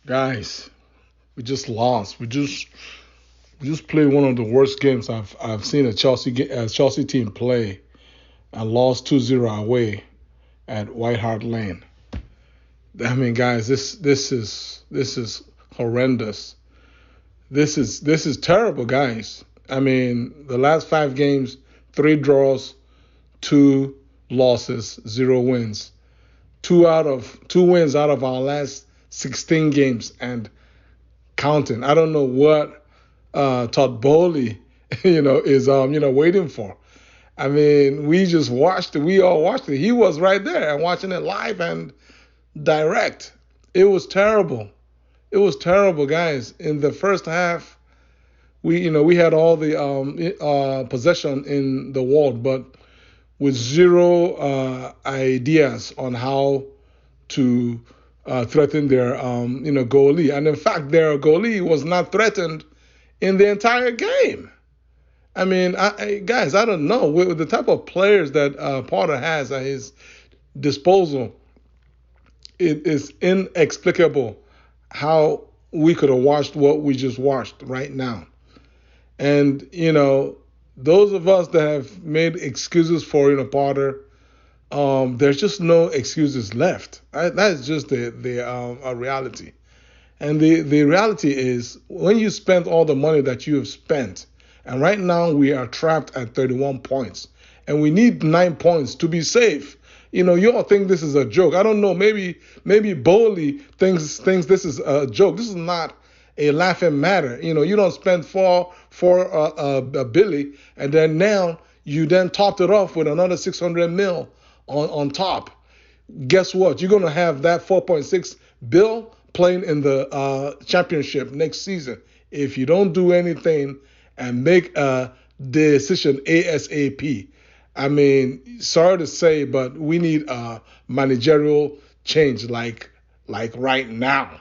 Guys, we just lost. We just played one of the worst games I've seen a Chelsea team play and lost 2-0 away at White Hart Lane. I mean, guys, this is horrendous. This is terrible, guys. I mean, the last 5 games, 3 draws, 2 losses, 0 wins. Two wins out of our last 16 games and counting. I don't know what Todd Boehly, is waiting for. I mean, we just watched it. We all watched it. He was right there and watching it live and direct. It was terrible. It was terrible, guys. In the first half, we had all the possession in the world, but with zero ideas on how to threaten their goalie. And in fact, their goalie was not threatened in the entire game. I mean, guys, I don't know with the type of players that Potter has at his disposal. It is inexplicable how we could have watched what we just watched right now. And those of us that have made excuses for Potter, there's just no excuses left. That's just the a reality. And the reality is when you spend all the money that you have spent, and right now we are trapped at 31 points, and we need 9 points to be safe. You all think this is a joke. I don't know. Maybe Boehly thinks this is a joke. This is not a laughing matter. You don't spend for Billy, and then now you then topped it off with another 600 mil on top. Guess what? You're gonna have that 4.6 bill playing in the championship next season if you don't do anything and make a decision ASAP. I mean, sorry to say, but we need a managerial change like right now.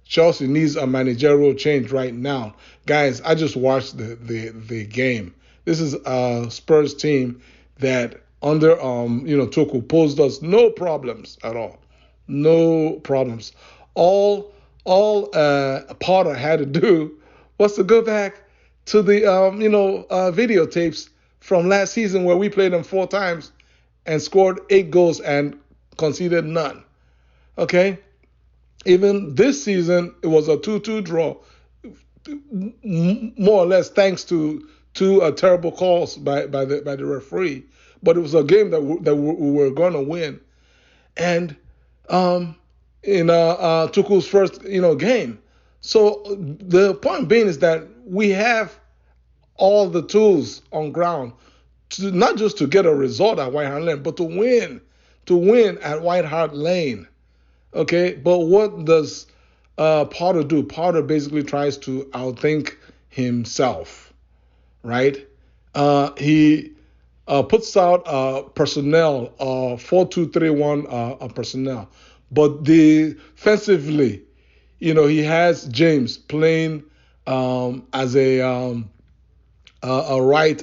Chelsea needs a managerial change right now. Guys, I just watched the game. This is a Spurs team that under Tuchel posed us no problems at all. No problems. All Potter had to do was to go back to the videotapes from last season where we played them 4 times and scored 8 goals and conceded none. Okay? Even this season, it was a 2-2 draw, more or less thanks to two terrible calls by the referee. But it was a game that we were going to win. And in Tuchel's first game. So the point being is that we have all the tools on ground to not just to get a result at White Hart Lane, but to win at White Hart Lane. Okay, but what does Potter do? Potter basically tries to outthink himself, right? He puts out personnel, 4-2-3-1 personnel, but defensively, he has James playing as a right,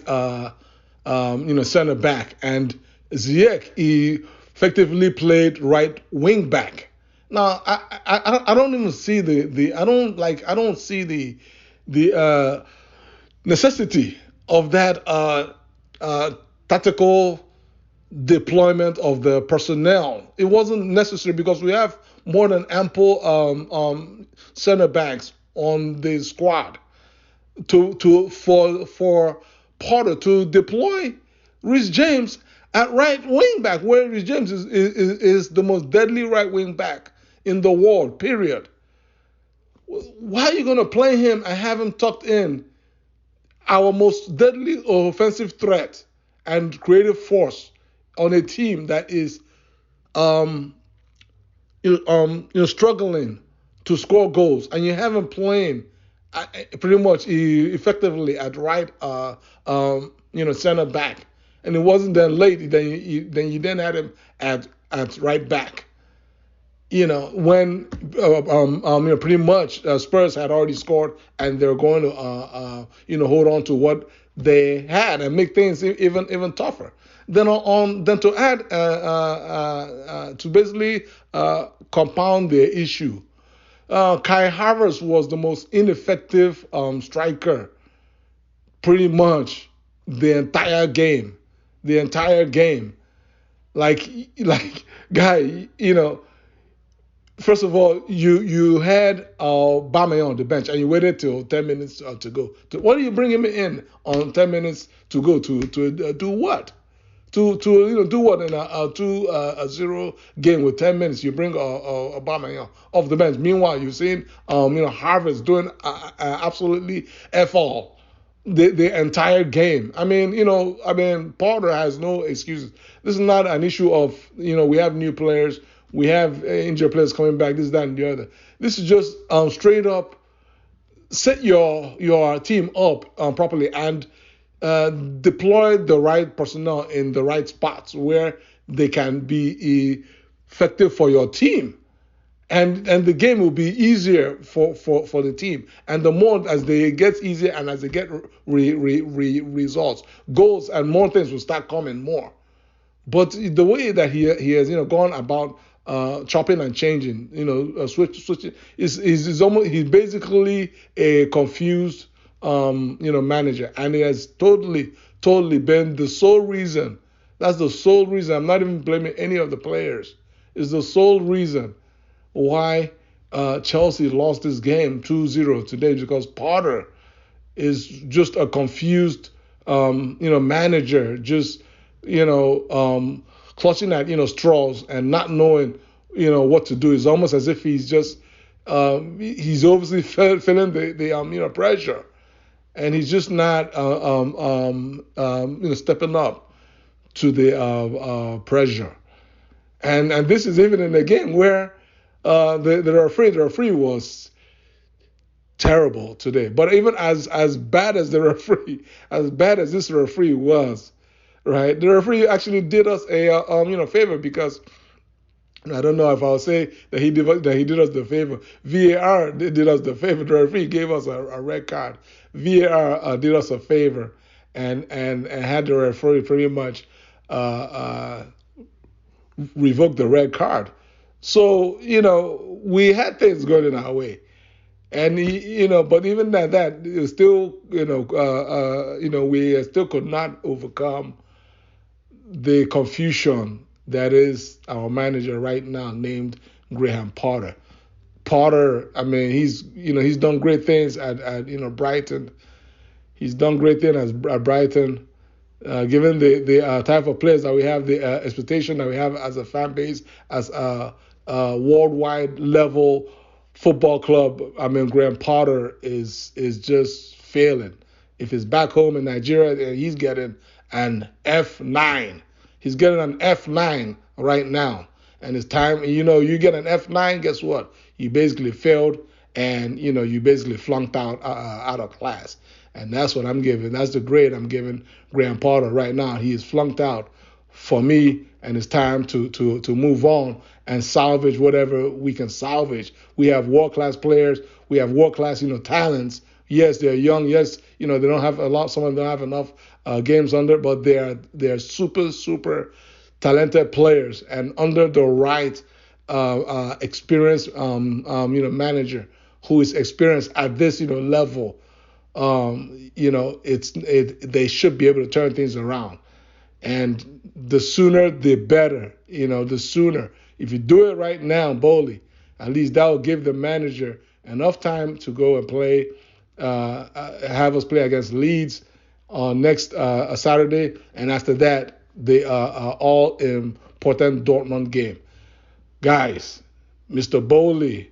center back, and Ziyech he effectively played right wing back. Now, I don't even see I don't see the necessity of that tactical deployment of the personnel. It wasn't necessary because we have more than ample center backs on the squad for Potter to deploy Reece James at right wing back, where Reece James is the most deadly right wing back in the world, period. Why are you going to play him and have him tucked in, our most deadly offensive threat and creative force on a team that is struggling to score goals, and you have him playing pretty much effectively at right center back, and it wasn't then late. Then you had him at right back. When pretty much Spurs had already scored and they're going to hold on to what they had and make things even tougher. Then to add to basically compound the issue, Kai Havertz was the most ineffective striker pretty much the entire game. The entire game. Like, guy, first of all, you had Bame on the bench and you waited till 10 minutes to go. What do you bring him in on 10 minutes to go to do what? To do what in a 2-0 game with 10 minutes? You bring Obama off the bench. Meanwhile, you've seen Harvard's doing absolutely f all the entire game. Porter has no excuses. This is not an issue of we have new players, we have injured players coming back, this, that, and the other. This is just straight up set your team up properly and deploy the right personnel in the right spots where they can be effective for your team. And the game will be easier for the team. And the more as they get easier and as they get results, goals and more things will start coming more. But the way that he has gone about chopping and changing, switching is almost, he's basically a confused manager, and it has totally been the sole reason. That's the sole reason. I'm not even blaming any of the players. It's the sole reason why Chelsea lost this game 2-0 today, because Potter is just a confused, manager, just clutching at straws and not knowing what to do. It's almost as if he's just he's obviously feeling the pressure. And he's just not, stepping up to the pressure. And this is even in a game where the referee was terrible today. But even as bad as this referee was, right? The referee actually did us a favor, because I don't know if I'll say that he did us the favor. VAR did us the favor. The referee gave us a red card. VAR did us a favor and had the referee pretty much revoke the red card. So we had things going in our way, and but even that it still we still could not overcome the confusion that is our manager right now, named Graham Potter. Potter, he's done great things at Brighton. He's done great things at Brighton. Given the type of players that we have, the expectation that we have as a fan base, as a worldwide level football club, Graham Potter is just failing. If he's back home in Nigeria, he's getting an F9. He's getting an F9 right now. And it's time, you get an F9, guess what? You basically failed, and, you basically flunked out of class. And that's what I'm giving. That's the grade I'm giving Graham Potter right now. He is flunked out for me, and it's time to move on and salvage whatever we can salvage. We have world-class players. We have world-class, talents. Yes, they're young. Yes, they don't have a lot. Some of them don't have enough games under, but they're super talented players, and under the right experienced manager who is experienced at this level, they should be able to turn things around. And the sooner the better. The sooner. If you do it right now, Boehly, at least that will give the manager enough time to go and play. Have us play against Leeds on next Saturday, and after that, the all important Dortmund game. Guys, Mr. Boehly,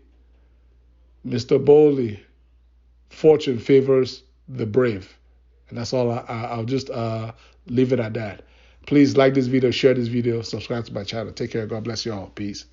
fortune favors the brave, and that's all. I'll just leave it at that. Please like this video, share this video, subscribe to my channel. Take care. God bless you all. Peace.